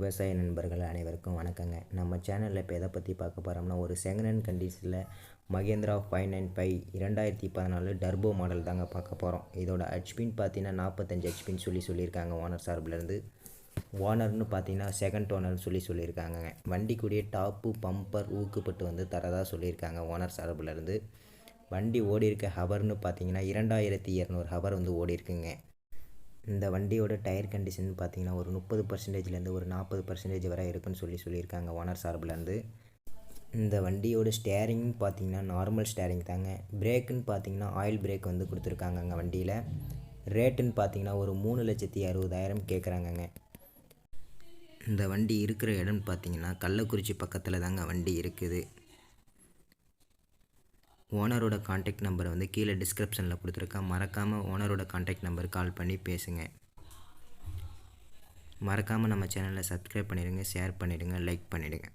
விவசாய நண்பர்கள் அனைவருக்கும் வணக்கங்க. நம்ம சேனலில் இப்போ எதை பற்றி பார்க்க போகிறோம்னா, ஒரு செகண்ட் ஹேண்ட் கண்டிஷனில் மகேந்திரா 595 2014 டர்போ மாடல் தாங்க பார்க்க போகிறோம். இதோட ஹெச்பின்னு பார்த்தீங்கன்னா 45 ஹெச்பின்னு சொல்லியிருக்காங்க ஓனர் சார்பிலேருந்து. ஓனர்னு பார்த்தீங்கன்னா செகண்ட் ஓனர்னு சொல்லியிருக்காங்க. வண்டிக்குரிய டாப்பு பம்பர் ஊக்குப்பட்டு வந்து தரதாக சொல்லியிருக்காங்க ஓனர் சார்பிலேருந்து. வண்டி ஓடி இருக்க ஹவர்னு பார்த்தீங்கன்னா 2200 ஹவர் வந்து ஓடி இருக்குங்க. இந்த வண்டியோட டயர் கண்டிஷன் பார்த்தீங்கன்னா ஒரு 30%லேருந்து ஒரு 40% வரை இருக்குன்னு சொல்லியிருக்காங்க ஓனர் சார்பிலேருந்து. இந்த வண்டியோட ஸ்டேரிங் பார்த்தீங்கன்னா நார்மல் ஸ்டேரிங் தாங்க. பிரேக்குன்னு பார்த்தீங்கன்னா ஆயில் பிரேக் வந்து கொடுத்துருக்காங்கங்க வண்டியில். ரேட்டுன்னு பார்த்தீங்கன்னா ஒரு 3,60,000 கேட்குறாங்கங்க. இந்த வண்டி இருக்கிற இடம்னு பார்த்தீங்கன்னா கள்ளக்குறிச்சி பக்கத்தில் தாங்க வண்டி இருக்குது. ஓனரோட கான்டாக்ட் நம்பரை வந்து கீழே டிஸ்கிரிப்ஷனில் கொடுத்துருக்கேன். மறக்காமல் ஓனரோட கான்டாக்ட் நம்பர் கால் பண்ணி பேசுங்க. மறக்காமல் நம்ம சேனலை சப்ஸ்கிரைப் பண்ணிடுங்க, ஷேர் பண்ணிவிடுங்க, லைக் பண்ணிவிடுங்க.